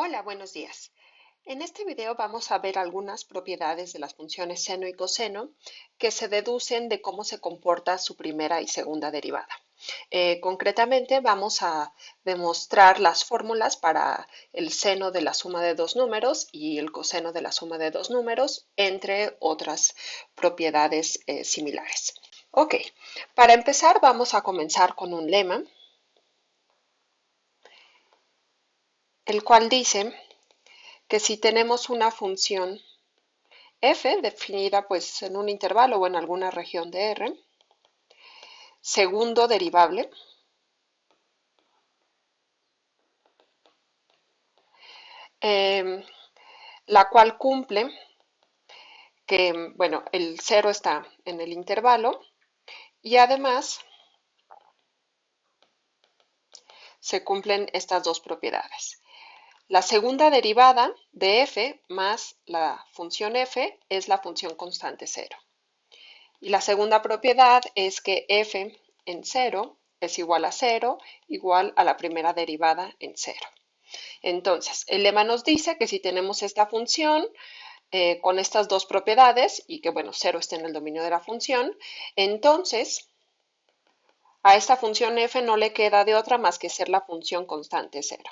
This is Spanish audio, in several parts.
Hola, buenos días. En este video vamos a ver algunas propiedades de las funciones seno y coseno que se deducen de cómo se comporta su primera y segunda derivada. Concretamente vamos a demostrar las fórmulas para el seno de la suma de dos números y el coseno de la suma de dos números, entre otras propiedades similares. Ok, para empezar vamos a comenzar con un lema, el cual dice que si tenemos una función f definida pues en un intervalo o en alguna región de R, segundo derivable, eh, la cual cumple que, bueno, el cero está en el intervalo y además se cumplen estas dos propiedades. La segunda derivada de f más la función f es la función constante cero. Y la segunda propiedad es que f en cero es igual a cero, igual a la primera derivada en cero. Entonces, el lema nos dice que si tenemos esta función con estas dos propiedades y que, bueno, cero está en el dominio de la función, entonces a esta función f no le queda de otra más que ser la función constante cero.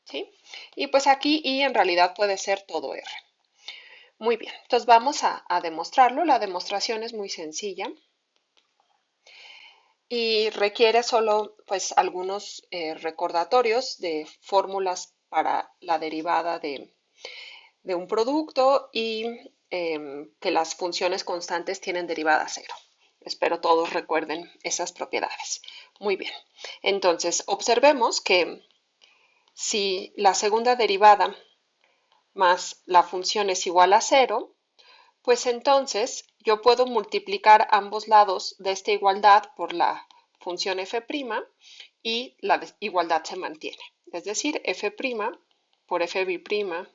¿Sí? Y pues aquí y en realidad puede ser todo r. Muy bien, entonces vamos a demostrarlo. La demostración es muy sencilla y requiere solo pues algunos recordatorios de fórmulas para la derivada de un producto y que las funciones constantes tienen derivada cero. Espero todos recuerden esas propiedades. Muy bien, entonces observemos que si la segunda derivada más la función es igual a cero, pues entonces yo puedo multiplicar ambos lados de esta igualdad por la función f' y la igualdad se mantiene. Es decir, f' por fb'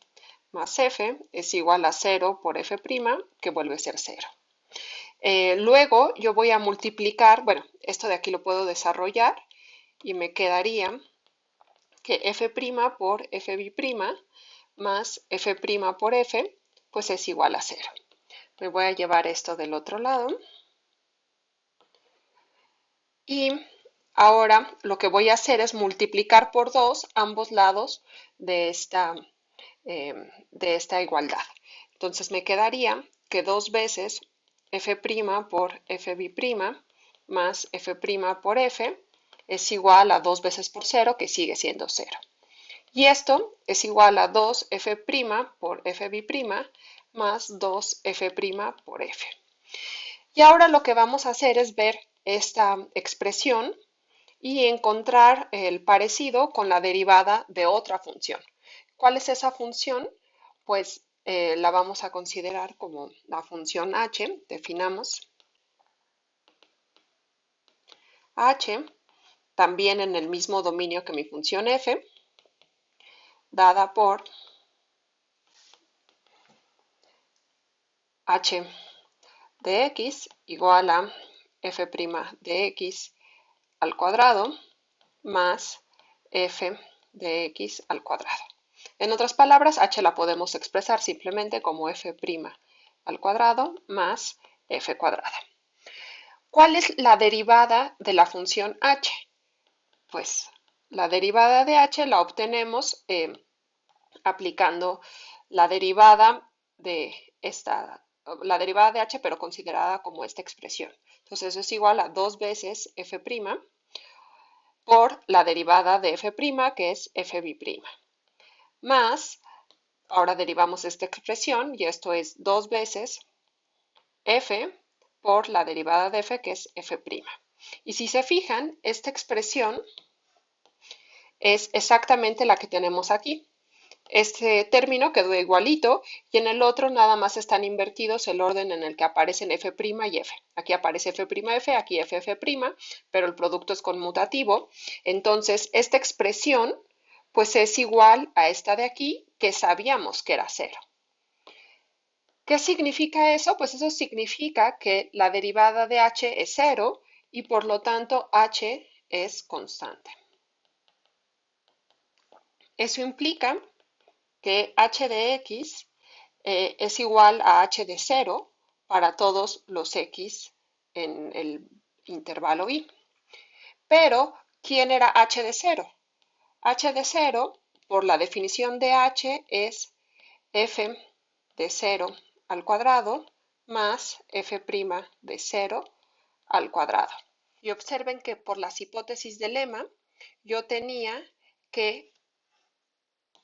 más f es igual a 0 por f', que vuelve a ser 0. Luego yo voy a multiplicar, bueno, esto de aquí lo puedo desarrollar y me quedaría que f' por fb' más f' por f, pues es igual a 0. Me voy a llevar esto del otro lado. Y ahora lo que voy a hacer es multiplicar por 2 ambos lados de esta igualdad. Entonces me quedaría que 2 veces f' por fb' más f' por f es igual a 2 veces por 0, que sigue siendo 0. Y esto es igual a 2f' por fb' más 2f' por f. Y ahora lo que vamos a hacer es ver esta expresión y encontrar el parecido con la derivada de otra función. ¿Cuál es esa función? Pues la vamos a considerar como la función h. Definamos h también en el mismo dominio que mi función f, dada por h de x igual a f' de x al cuadrado más f de x al cuadrado. En otras palabras, h la podemos expresar simplemente como f' al cuadrado más f cuadrada. ¿Cuál es la derivada de la función h? Pues la derivada de h la obtenemos aplicando la derivada de la derivada de h, pero considerada como esta expresión. Entonces eso es igual a 2 veces f' por la derivada de f', que es fb', más, ahora derivamos esta expresión, y esto es 2 veces f por la derivada de f, que es f'. Y si se fijan, esta expresión es exactamente la que tenemos aquí. Este término quedó igualito y en el otro nada más están invertidos el orden en el que aparecen f' y f. Aquí aparece f', aquí f', pero el producto es conmutativo. Entonces, esta expresión pues es igual a esta de aquí, que sabíamos que era cero. ¿Qué significa eso? Pues eso significa que la derivada de h es cero y por lo tanto h es constante. Eso implica que h de x es igual a h de 0 para todos los x en el intervalo i. Pero, ¿quién era h de 0? H de 0, por la definición de h, es f de 0 al cuadrado más f' de 0 al cuadrado. Y observen que por las hipótesis de lema, yo tenía que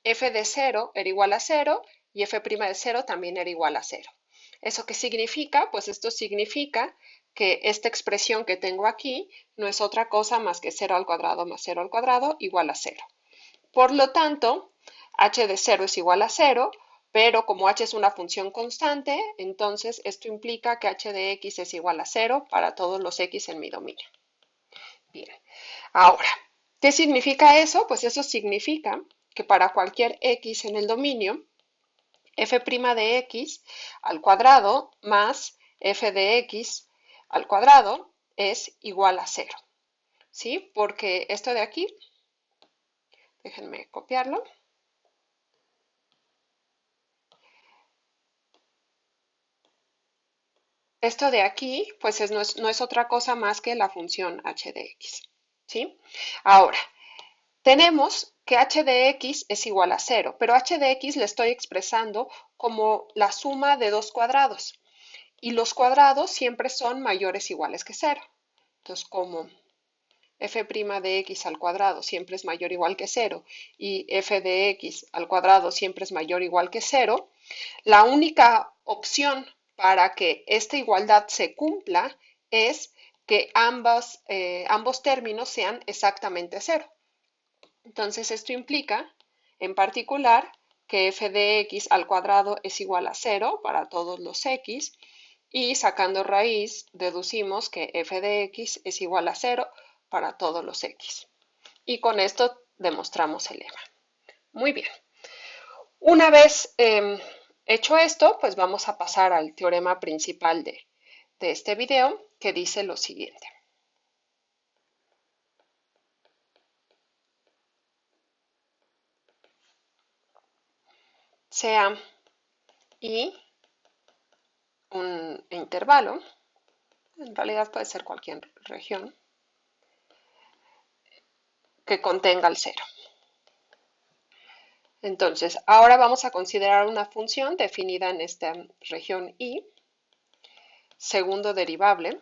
f de 0 era igual a 0 y f' de 0 también era igual a 0. ¿Eso qué significa? Pues esto significa que esta expresión que tengo aquí no es otra cosa más que 0 al cuadrado más 0 al cuadrado igual a 0. Por lo tanto, h de 0 es igual a 0, pero como h es una función constante, entonces esto implica que h de x es igual a 0 para todos los x en mi dominio. Bien, ahora, ¿qué significa eso? Pues eso significa que para cualquier x en el dominio, f' de x al cuadrado más f de x al cuadrado es igual a 0. ¿Sí? Porque esto de aquí, déjenme copiarlo. Esto de aquí, pues no es otra cosa más que la función h de x. ¿Sí? Ahora, tenemos que h de x es igual a 0, pero h de x le estoy expresando como la suma de dos cuadrados. Y los cuadrados siempre son mayores o iguales que 0. Entonces, como f' de x al cuadrado siempre es mayor o igual que 0 y f de x al cuadrado siempre es mayor o igual que 0, la única opción para que esta igualdad se cumpla es que ambos términos sean exactamente 0. Entonces esto implica, en particular, que f de x al cuadrado es igual a 0 para todos los x y sacando raíz deducimos que f de x es igual a 0 para todos los x. Y con esto demostramos el lema. Muy bien. Una vez hecho esto, pues vamos a pasar al teorema principal de este video, que dice lo siguiente. Sea I un intervalo, en realidad puede ser cualquier región, que contenga el cero. Entonces, ahora vamos a considerar una función definida en esta región I, segundo derivable,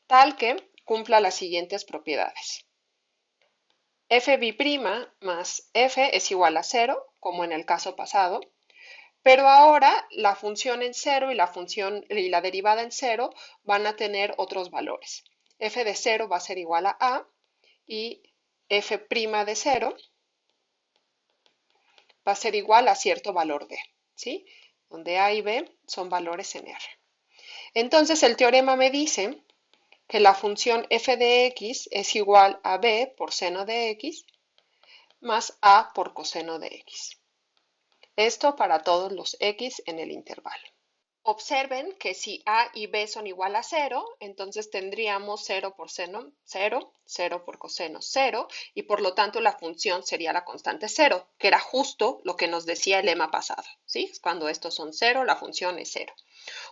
tal que cumpla las siguientes propiedades. F'B' más f es igual a 0, como en el caso pasado, pero ahora la función en 0 y la derivada en 0 van a tener otros valores. F de 0 va a ser igual a y f' de 0 va a ser igual a cierto valor b, ¿sí? Donde a y b son valores en R. Entonces el teorema me dice que la función f de x es igual a b por seno de x más a por coseno de x. Esto para todos los x en el intervalo. Observen que si a y b son igual a 0, entonces tendríamos 0 por seno 0, 0 por coseno 0, y por lo tanto la función sería la constante 0, que era justo lo que nos decía el lema pasado, ¿sí? Cuando estos son 0, la función es 0.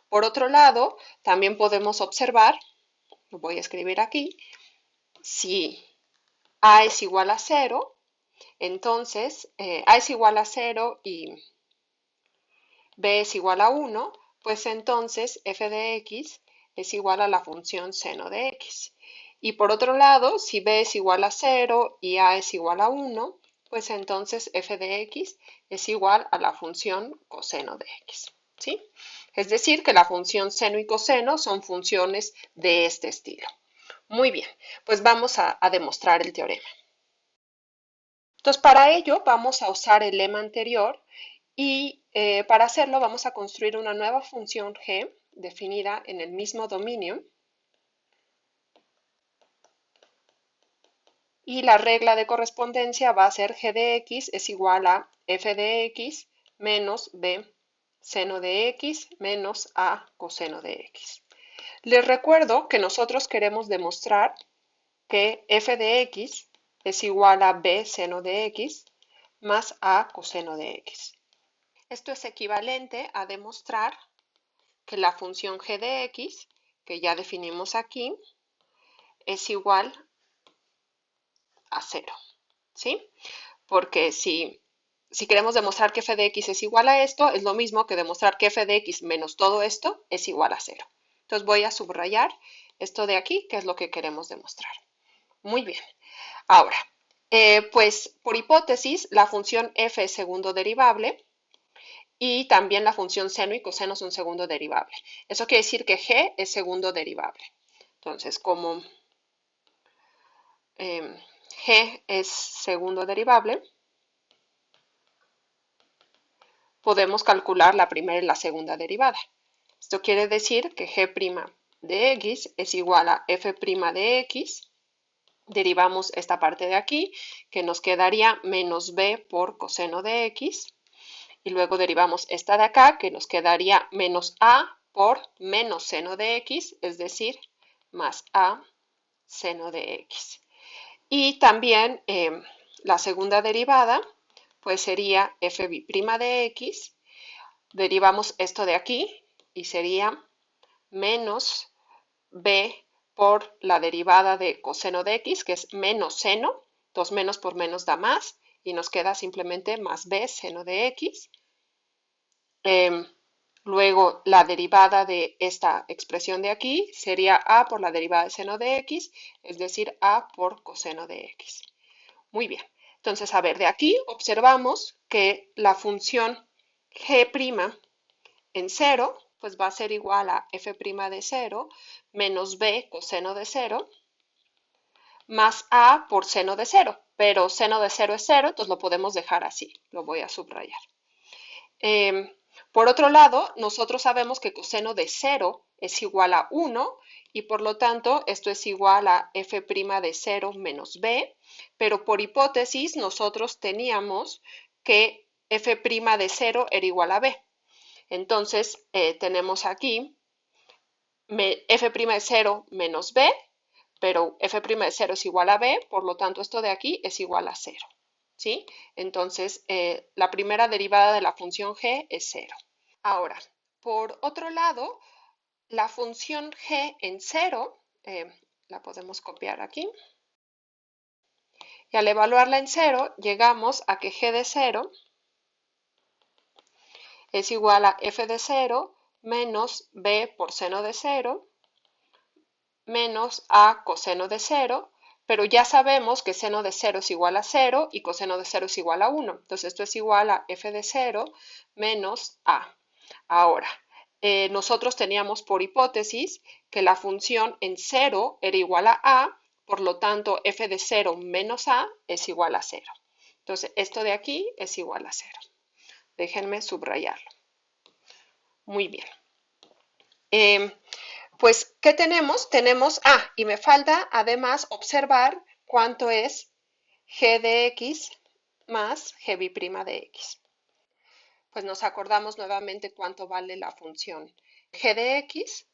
Por otro lado, también podemos observar, lo voy a escribir aquí, si a es igual a 0, entonces a es igual a 0 y b es igual a 1, pues entonces f de x es igual a la función seno de x. Y por otro lado, si b es igual a 0 y a es igual a 1, pues entonces f de x es igual a la función coseno de x. ¿Sí? Es decir, que la función seno y coseno son funciones de este estilo. Muy bien, pues vamos a demostrar el teorema. Entonces, para ello vamos a usar el lema anterior y para hacerlo vamos a construir una nueva función g definida en el mismo dominio. Y la regla de correspondencia va a ser g de x es igual a f de x menos b seno de x menos a coseno de x. Les recuerdo que nosotros queremos demostrar que f de x es igual a b seno de x más a coseno de x. Esto es equivalente a demostrar que la función g de x, que ya definimos aquí, es igual a 0, ¿sí? Porque si queremos demostrar que f de x es igual a esto, es lo mismo que demostrar que f de x menos todo esto es igual a 0. Entonces voy a subrayar esto de aquí, que es lo que queremos demostrar. Muy bien. Ahora, pues por hipótesis, la función f es segundo derivable y también la función seno y coseno son segundo derivable. Eso quiere decir que g es segundo derivable. Entonces, como g es segundo derivable, podemos calcular la primera y la segunda derivada. Esto quiere decir que g' de x es igual a f' de x. Derivamos esta parte de aquí, que nos quedaría menos b por coseno de x. Y luego derivamos esta de acá, que nos quedaría menos a por menos seno de x, es decir, más a seno de x. Y también la segunda derivada, pues sería f' de x. Derivamos esto de aquí y sería menos b por la derivada de coseno de x, que es menos seno. 2 menos por menos da más y nos queda simplemente más b seno de x. Luego la derivada de esta expresión de aquí sería a por la derivada de seno de x, es decir, a por coseno de x. Muy bien. Entonces, a ver, de aquí observamos que la función g' en 0, pues va a ser igual a f' de 0 menos b coseno de 0 más a por seno de 0. Pero seno de 0 es 0, entonces lo podemos dejar así. Lo voy a subrayar. Por otro lado, nosotros sabemos que coseno de 0 es igual a 1 y por lo tanto esto es igual a f' de 0 menos b, pero por hipótesis nosotros teníamos que f' de 0 era igual a b. Entonces tenemos aquí f' de 0 menos b, pero f' de 0 es igual a b, por lo tanto esto de aquí es igual a 0. ¿Sí? Entonces, la primera derivada de la función g es 0. Ahora, por otro lado, la función g en 0, la podemos copiar aquí, y al evaluarla en 0, llegamos a que g de 0 es igual a f de 0 menos b por seno de 0 menos a coseno de 0, pero ya sabemos que seno de 0 es igual a 0 y coseno de 0 es igual a 1. Entonces esto es igual a f de 0 menos a. Ahora, nosotros teníamos por hipótesis que la función en 0 era igual a, por lo tanto f de 0 menos a es igual a 0. Entonces esto de aquí es igual a 0. Déjenme subrayarlo. Muy bien. Pues, ¿qué tenemos? Tenemos, y me falta además observar cuánto es g de x más g' de x. Pues nos acordamos nuevamente cuánto vale la función g de x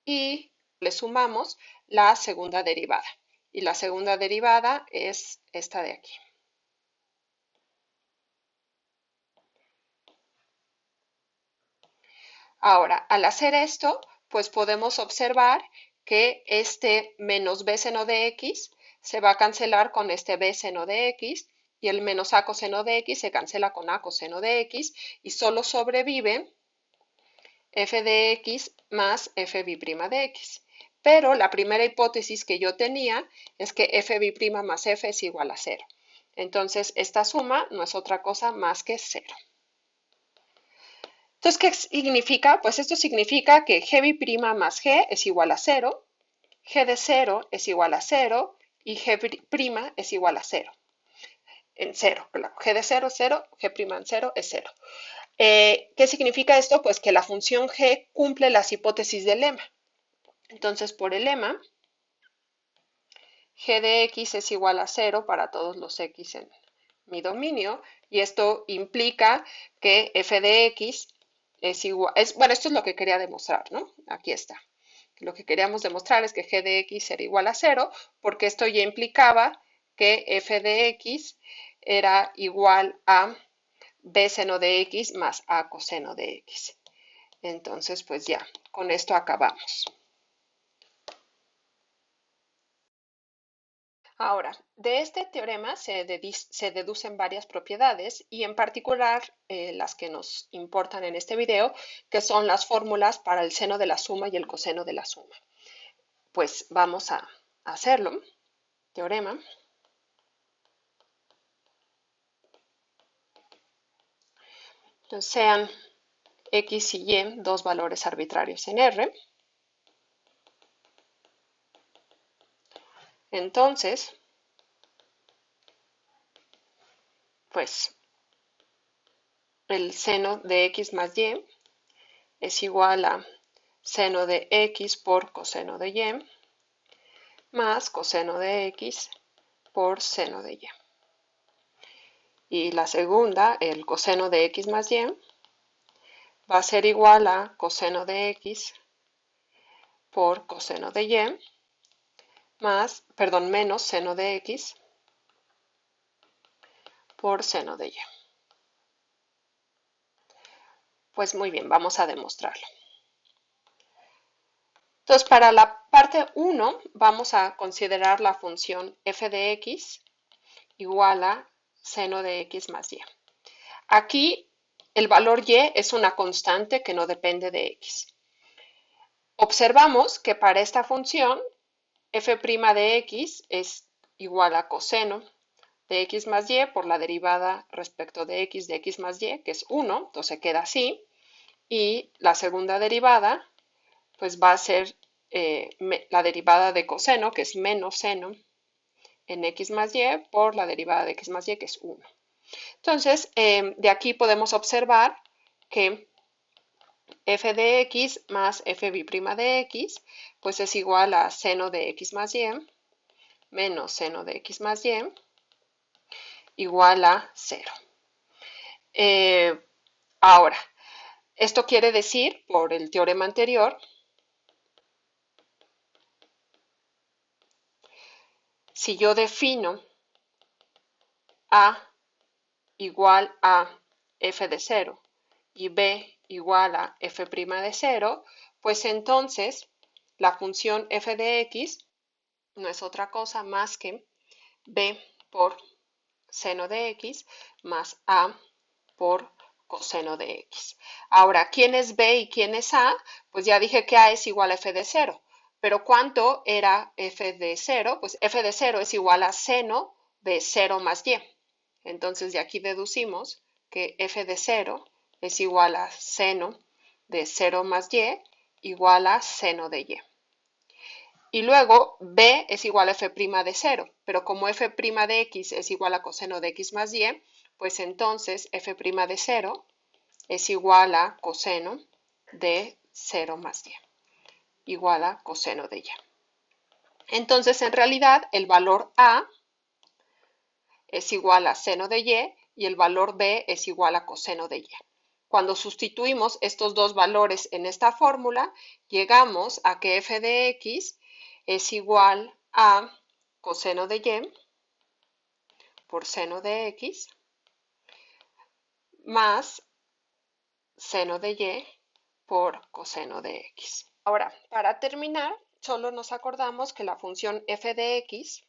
y le sumamos la segunda derivada. Y la segunda derivada es esta de aquí. Ahora, al hacer esto, pues podemos observar que este menos b seno de x se va a cancelar con este b seno de x y el menos a coseno de x se cancela con a coseno de x y solo sobrevive f de x más f' de x. Pero la primera hipótesis que yo tenía es que f' más f es igual a 0. Entonces, esta suma no es otra cosa más que 0. Entonces, ¿qué significa? Pues esto significa que g' más g es igual a 0, g de 0 es igual a 0 y g' es igual a 0. En 0, claro. G de 0 es 0, g' en 0 es 0. ¿Qué significa esto? Pues que la función g cumple las hipótesis del lema. Entonces, por el lema, g de x es igual a 0 para todos los x en mi dominio, y esto implica que f de x es igual, bueno, esto es lo que quería demostrar, ¿no? Aquí está. Lo que queríamos demostrar es que g de x era igual a 0, porque esto ya implicaba que f de x era igual a b seno de x más a coseno de x. Entonces, pues ya, con esto acabamos. Ahora, de este teorema se deducen varias propiedades y en particular las que nos importan en este video, que son las fórmulas para el seno de la suma y el coseno de la suma. Pues vamos a hacerlo. Teorema. Entonces, sean x y y dos valores arbitrarios en R. Entonces, pues el seno de x más y es igual a seno de x por coseno de y más coseno de x por seno de y. Y la segunda, el coseno de x más y, va a ser igual a coseno de x por coseno de y menos seno de x por seno de y. Pues muy bien, vamos a demostrarlo. Entonces, para la parte 1 vamos a considerar la función f de x igual a seno de x más y. Aquí el valor y es una constante que no depende de x. Observamos que para esta función f' de x es igual a coseno de x más y por la derivada respecto de x más y, que es 1, entonces queda así. Y la segunda derivada pues va a ser la derivada de coseno, que es menos seno en x más y por la derivada de x más y, que es 1. Entonces, de aquí podemos observar que f de x más f' de x, pues es igual a seno de x más y menos seno de x más y igual a 0. Ahora, esto quiere decir, por el teorema anterior, si yo defino a igual a f de 0 y b igual a f' de 0, pues entonces la función f de x no es otra cosa más que b por seno de x más a por coseno de x. Ahora, ¿quién es b y quién es a? Pues ya dije que a es igual a f de 0. Pero ¿cuánto era f de 0? Pues f de 0 es igual a seno de 0 más y. Entonces de aquí deducimos que f de 0 es igual a seno de 0 más y igual a seno de y. Y luego b es igual a f' de 0, pero como f' de x es igual a coseno de x más y, pues entonces f' de 0 es igual a coseno de 0 más y, igual a coseno de y. Entonces, en realidad, el valor a es igual a seno de y el valor b es igual a coseno de y. Cuando sustituimos estos dos valores en esta fórmula, llegamos a que f de x es igual a coseno de y por seno de x más seno de y por coseno de x. Ahora, para terminar, solo nos acordamos que la función f de x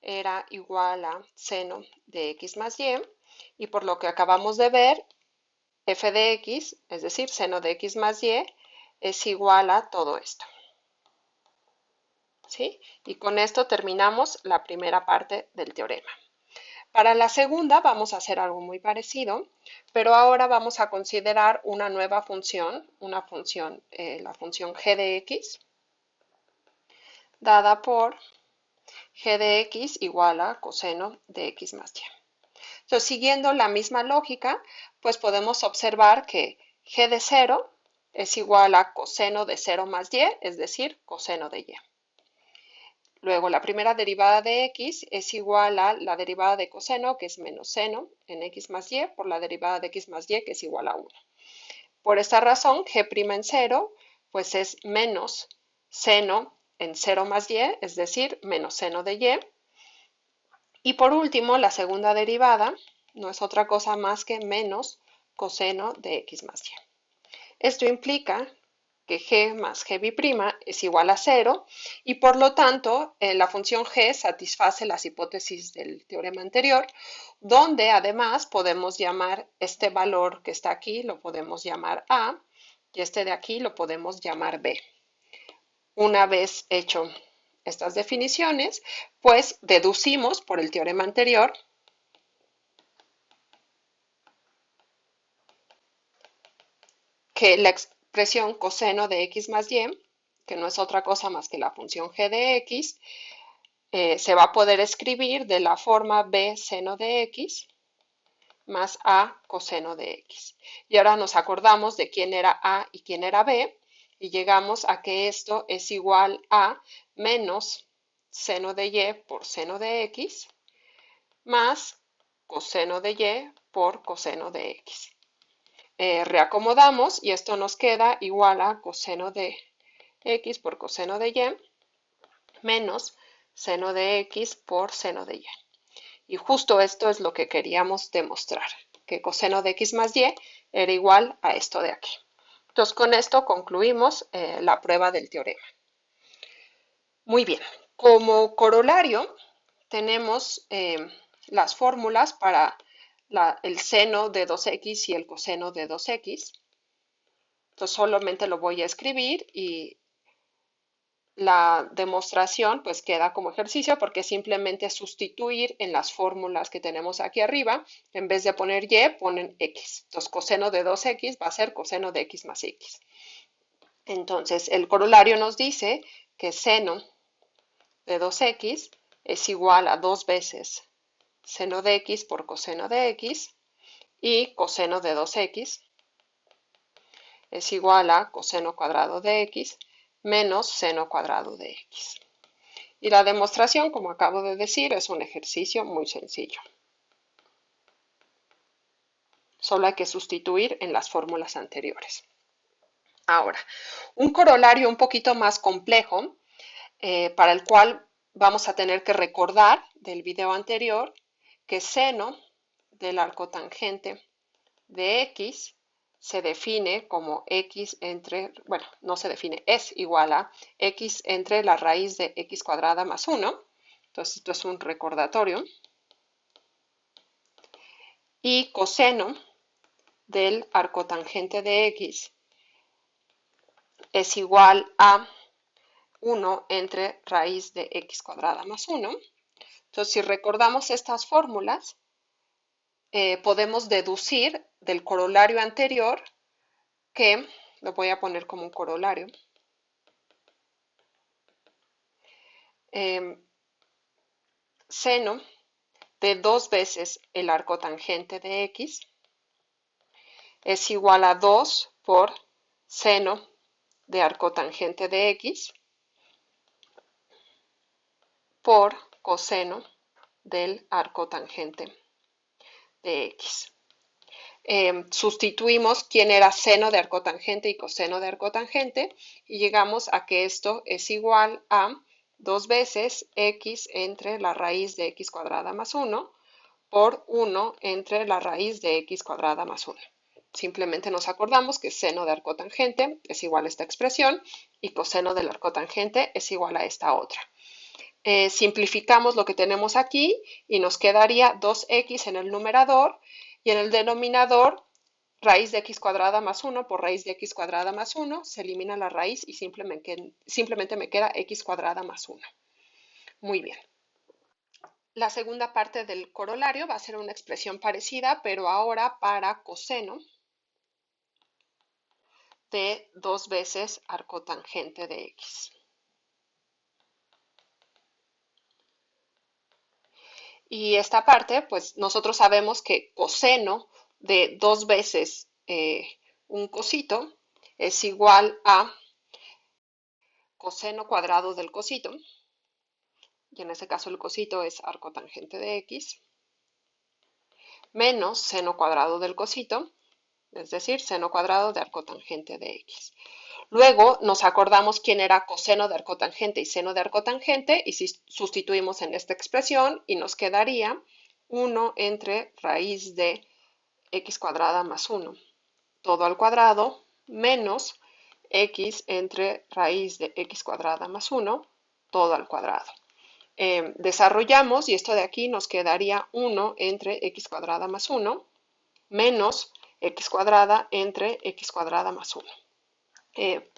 era igual a seno de x más y por lo que acabamos de ver, f de x, es decir, seno de x más y, es igual a todo esto. ¿Sí? Y con esto terminamos la primera parte del teorema. Para la segunda vamos a hacer algo muy parecido, pero ahora vamos a considerar una nueva función, la función g de x, dada por g de x igual a coseno de x más y. Entonces, siguiendo la misma lógica, pues podemos observar que g de 0 es igual a coseno de 0 más y, es decir, coseno de y. Luego, la primera derivada de x es igual a la derivada de coseno, que es menos seno en x más y, por la derivada de x más y, que es igual a 1. Por esta razón, g' en 0 pues es menos seno en 0 más y, es decir, menos seno de y. Y por último, la segunda derivada no es otra cosa más que menos coseno de x más y. Esto implica que g más g' es igual a 0 y por lo tanto la función g satisface las hipótesis del teorema anterior, donde además podemos llamar este valor que está aquí, lo podemos llamar a, y este de aquí lo podemos llamar b. Una vez hecho estas definiciones, pues deducimos por el teorema anterior que la expresión coseno de x más y, que no es otra cosa más que la función g de x, se va a poder escribir de la forma b seno de x más a coseno de x. Y ahora nos acordamos de quién era a y quién era b, y llegamos a que esto es igual a menos seno de y por seno de x más coseno de y por coseno de x. Reacomodamos y esto nos queda igual a coseno de x por coseno de y menos seno de x por seno de y. Y justo esto es lo que queríamos demostrar, que coseno de x más y era igual a esto de aquí. Entonces con esto concluimos la prueba del teorema. Muy bien, como corolario tenemos las fórmulas para el seno de 2x y el coseno de 2x. Entonces solamente lo voy a escribir y la demostración pues queda como ejercicio porque simplemente sustituir en las fórmulas que tenemos aquí arriba, en vez de poner y, ponen x. Entonces coseno de 2x va a ser coseno de x más x. Entonces el corolario nos dice que seno de 2x es igual a 2 veces seno de x por coseno de x y coseno de 2x es igual a coseno cuadrado de x menos seno cuadrado de x. Y la demostración, como acabo de decir, es un ejercicio muy sencillo. Solo hay que sustituir en las fórmulas anteriores. Ahora, un corolario un poquito más complejo, para el cual vamos a tener que recordar del video anterior que seno del arcotangente de x se define como x entre, bueno, no se define, es igual a x entre la raíz de x cuadrada más 1. Entonces, esto es un recordatorio. Y coseno del arcotangente de x es igual a 1 entre raíz de x cuadrada más 1. Entonces, si recordamos estas fórmulas, podemos deducir del corolario anterior que, lo voy a poner como un corolario, seno de 2 veces el arcotangente de x es igual a 2 por seno de arcotangente de x por coseno del arcotangente de x. Sustituimos quién era seno de arcotangente y coseno de arcotangente y llegamos a que esto es igual a 2 veces x entre la raíz de x cuadrada más 1 por 1 entre la raíz de x cuadrada más 1. Simplemente nos acordamos que seno de arcotangente es igual a esta expresión y coseno del arcotangente es igual a esta otra. Simplificamos lo que tenemos aquí y nos quedaría 2x en el numerador y en el denominador raíz de x cuadrada más 1 por raíz de x cuadrada más 1, se elimina la raíz y simplemente me queda x cuadrada más 1. Muy bien. La segunda parte del corolario va a ser una expresión parecida, pero ahora para coseno de 2 veces arcotangente de x. Y esta parte, pues nosotros sabemos que coseno de 2 veces un cosito es igual a coseno cuadrado del cosito, y en ese caso el cosito es arcotangente de x, menos seno cuadrado del cosito, es decir, seno cuadrado de arcotangente de x. Luego nos acordamos quién era coseno de arcotangente y seno de arcotangente y si sustituimos en esta expresión y nos quedaría 1 entre raíz de x cuadrada más 1 todo al cuadrado menos x entre raíz de x cuadrada más 1 todo al cuadrado. Desarrollamos y esto de aquí nos quedaría 1 entre x cuadrada más 1 menos x cuadrada entre x cuadrada más 1.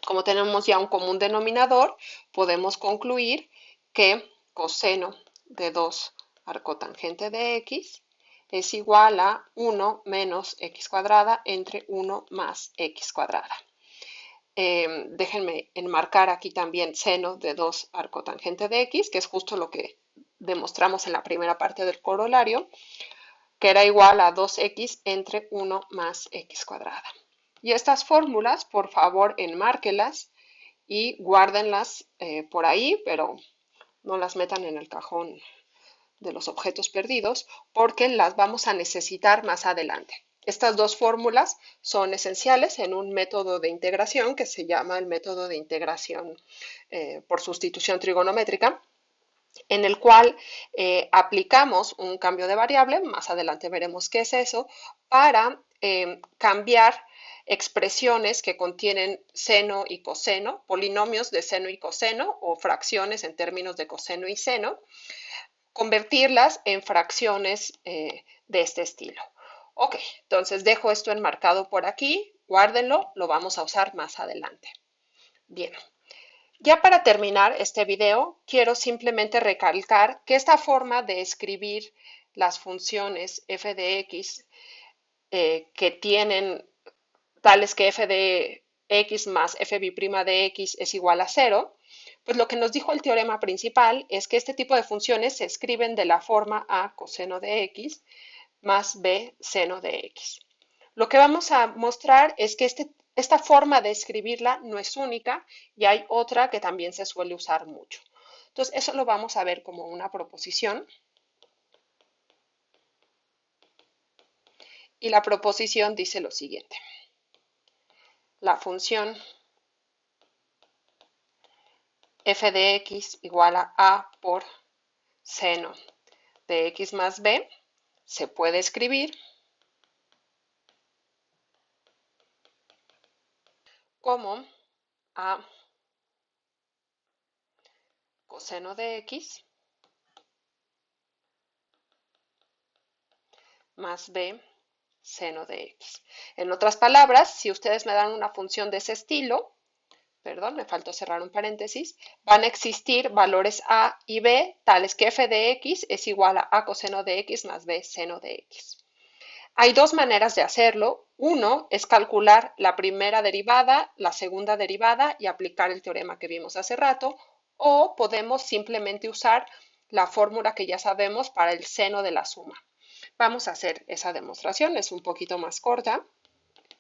Como tenemos ya un común denominador, podemos concluir que coseno de 2 arcotangente de x es igual a 1 menos x cuadrada entre 1 más x cuadrada. Déjenme enmarcar aquí también seno de 2 arcotangente de x, que es justo lo que demostramos en la primera parte del corolario, que era igual a 2x entre 1 más x cuadrada. Y estas fórmulas, por favor, enmárquelas y guárdenlas por ahí, pero no las metan en el cajón de los objetos perdidos, porque las vamos a necesitar más adelante. Estas dos fórmulas son esenciales en un método de integración que se llama el método de integración por sustitución trigonométrica, en el cual aplicamos un cambio de variable, más adelante veremos qué es eso, para cambiar expresiones que contienen seno y coseno, polinomios de seno y coseno o fracciones en términos de coseno y seno, convertirlas en fracciones de este estilo. Ok, entonces dejo esto enmarcado por aquí, guárdenlo, lo vamos a usar más adelante. Bien, ya para terminar este video, quiero simplemente recalcar que esta forma de escribir las funciones f de x que tienen tales que f de x más f' de x es igual a 0, pues lo que nos dijo el teorema principal es que este tipo de funciones se escriben de la forma a coseno de x más b seno de x. Lo que vamos a mostrar es que esta forma de escribirla no es única y hay otra que también se suele usar mucho. Entonces, eso lo vamos a ver como una proposición. Y la proposición dice lo siguiente. La función f de x igual a por seno de x más b se puede escribir como a coseno de x más b seno de x. En otras palabras, si ustedes me dan una función de ese estilo, perdón, me faltó cerrar un paréntesis, van a existir valores a y b tales que f de x es igual a coseno de x más b seno de x. Hay dos maneras de hacerlo. Uno es calcular la primera derivada, la segunda derivada y aplicar el teorema que vimos hace rato, o podemos simplemente usar la fórmula que ya sabemos para el seno de la suma. Vamos a hacer esa demostración, es un poquito más corta.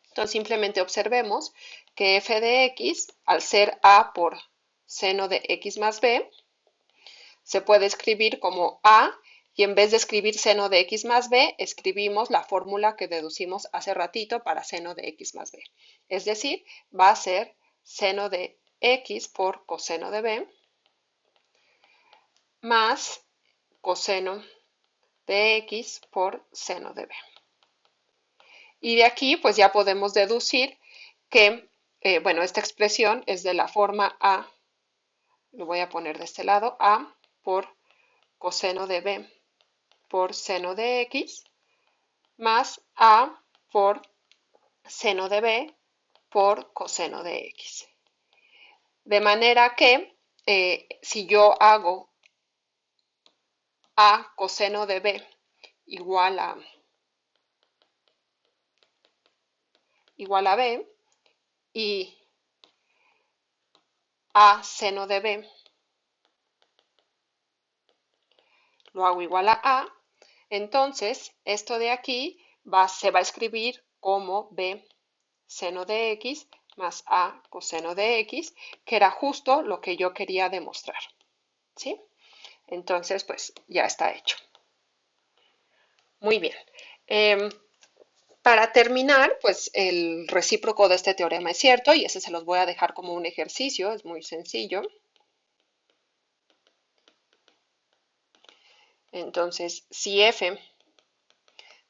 Entonces simplemente observemos que f de x, al ser a por seno de x más b, se puede escribir como a y en vez de escribir seno de x más b, escribimos la fórmula que deducimos hace ratito para seno de x más b. Es decir, va a ser seno de x por coseno de b más coseno de x por seno de b. Y de aquí pues ya podemos deducir que, bueno, esta expresión es de la forma a, lo voy a poner de este lado, a por coseno de b por seno de x más a por seno de b por coseno de x. De manera que si yo hago a coseno de b igual a b y a seno de b lo hago igual a, entonces esto de aquí se va a escribir como b seno de x más a coseno de x, que era justo lo que yo quería demostrar. ¿Sí? Entonces, pues ya está hecho. Muy bien. Para terminar, pues el recíproco de este teorema es cierto y ese se los voy a dejar como un ejercicio, es muy sencillo. Entonces, si f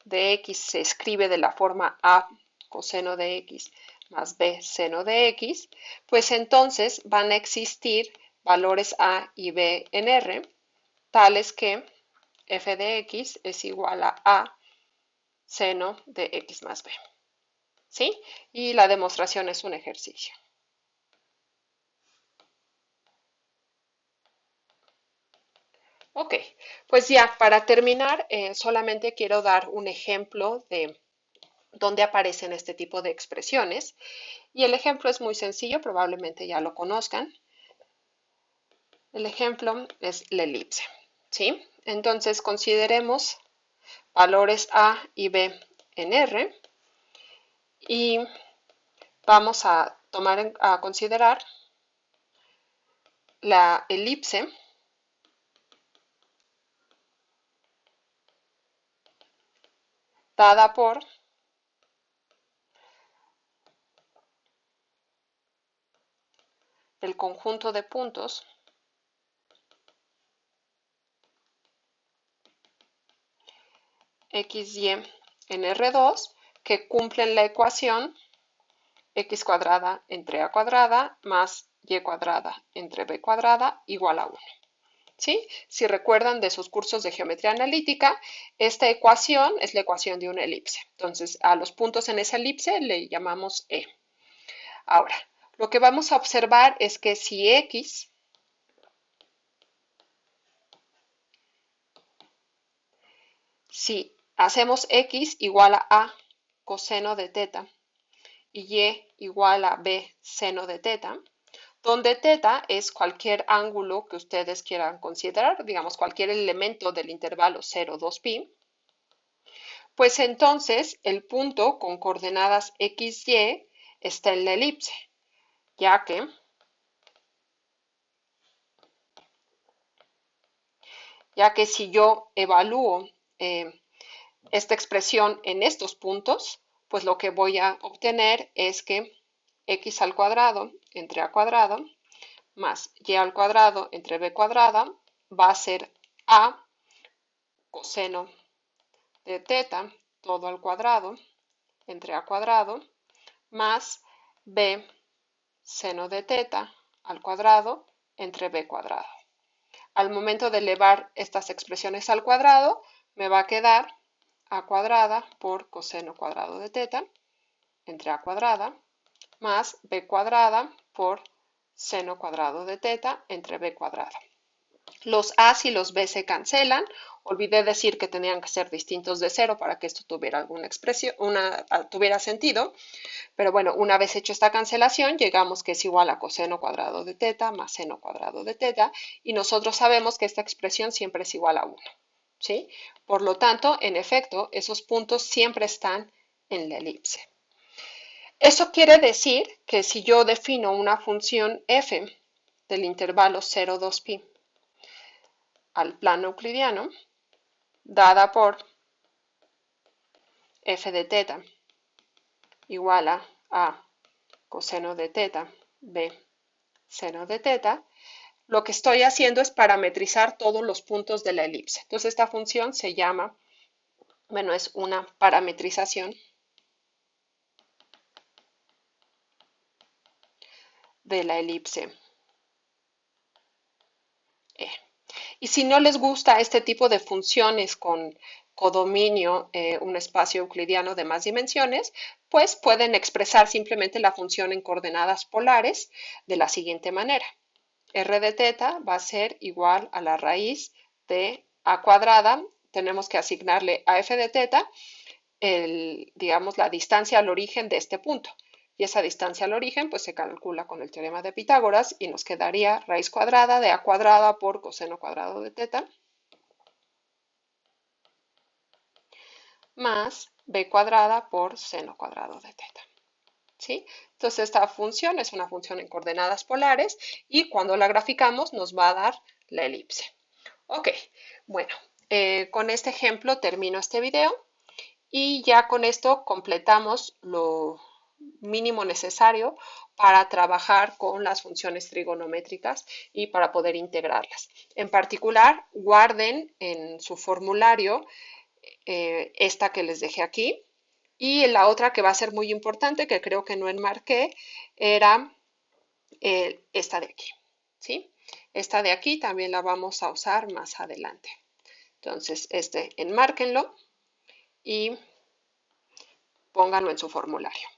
de x se escribe de la forma a coseno de x más b seno de x, pues entonces van a existir valores a y b en R, tales que f de x es igual a seno de x más b. ¿Sí? Y la demostración es un ejercicio. Ok, pues ya para terminar, solamente quiero dar un ejemplo de dónde aparecen este tipo de expresiones. Y el ejemplo es muy sencillo, probablemente ya lo conozcan. El ejemplo es la elipse, ¿sí? Entonces consideremos valores a y b en R y vamos a a considerar la elipse dada por el conjunto de puntos x, y en R2 que cumplen la ecuación x cuadrada entre a cuadrada más y cuadrada entre b cuadrada igual a 1. ¿Sí? Si recuerdan de sus cursos de geometría analítica, esta ecuación es la ecuación de una elipse. Entonces, a los puntos en esa elipse le llamamos E. Ahora, lo que vamos a observar es que si hacemos x igual a coseno de teta y igual a b seno de teta, donde teta es cualquier ángulo que ustedes quieran considerar, digamos cualquier elemento del intervalo 0, 2 pi, pues entonces el punto con coordenadas x, y está en la elipse, ya que si yo evalúo esta expresión en estos puntos, pues lo que voy a obtener es que x al cuadrado entre a cuadrado más y al cuadrado entre b cuadrada va a ser a coseno de teta todo al cuadrado entre a cuadrado más b seno de teta al cuadrado entre b cuadrado. Al momento de elevar estas expresiones al cuadrado, me va a quedar a cuadrada por coseno cuadrado de teta entre a cuadrada más b cuadrada por seno cuadrado de teta entre b cuadrada. Los a y los b se cancelan. Olvidé decir que tenían que ser distintos de cero para que esto tuviera alguna expresión, tuviera sentido. Pero bueno, una vez hecho esta cancelación, llegamos que es igual a coseno cuadrado de teta más seno cuadrado de teta. Y nosotros sabemos que esta expresión siempre es igual a 1. ¿Sí? Por lo tanto, en efecto, esos puntos siempre están en la elipse. Eso quiere decir que si yo defino una función f del intervalo 0, 2 pi al plano euclidiano, dada por f de teta igual a coseno de teta b seno de teta, lo que estoy haciendo es parametrizar todos los puntos de la elipse. Entonces esta función se llama, bueno, es una parametrización de la elipse E. Y si no les gusta este tipo de funciones con codominio, un espacio euclidiano de más dimensiones, pues pueden expresar simplemente la función en coordenadas polares de la siguiente manera. R de teta va a ser igual a la raíz de a cuadrada, tenemos que asignarle a f de teta, digamos, la distancia al origen de este punto. Y esa distancia al origen pues se calcula con el teorema de Pitágoras y nos quedaría raíz cuadrada de a cuadrada por coseno cuadrado de teta más b cuadrada por seno cuadrado de teta. ¿Sí? Entonces esta función es una función en coordenadas polares y cuando la graficamos nos va a dar la elipse. Ok, bueno, con este ejemplo termino este video Y ya con esto completamos lo mínimo necesario para trabajar con las funciones trigonométricas y para poder integrarlas. En particular, guarden en su formulario esta que les dejé aquí y la otra que va a ser muy importante, que creo que no enmarqué, era esta de aquí, ¿sí? Esta de aquí también la vamos a usar más adelante. Entonces, enmárquenlo y pónganlo en su formulario.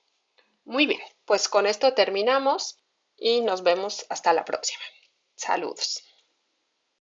Muy bien, pues con esto terminamos y nos vemos hasta la próxima. Saludos.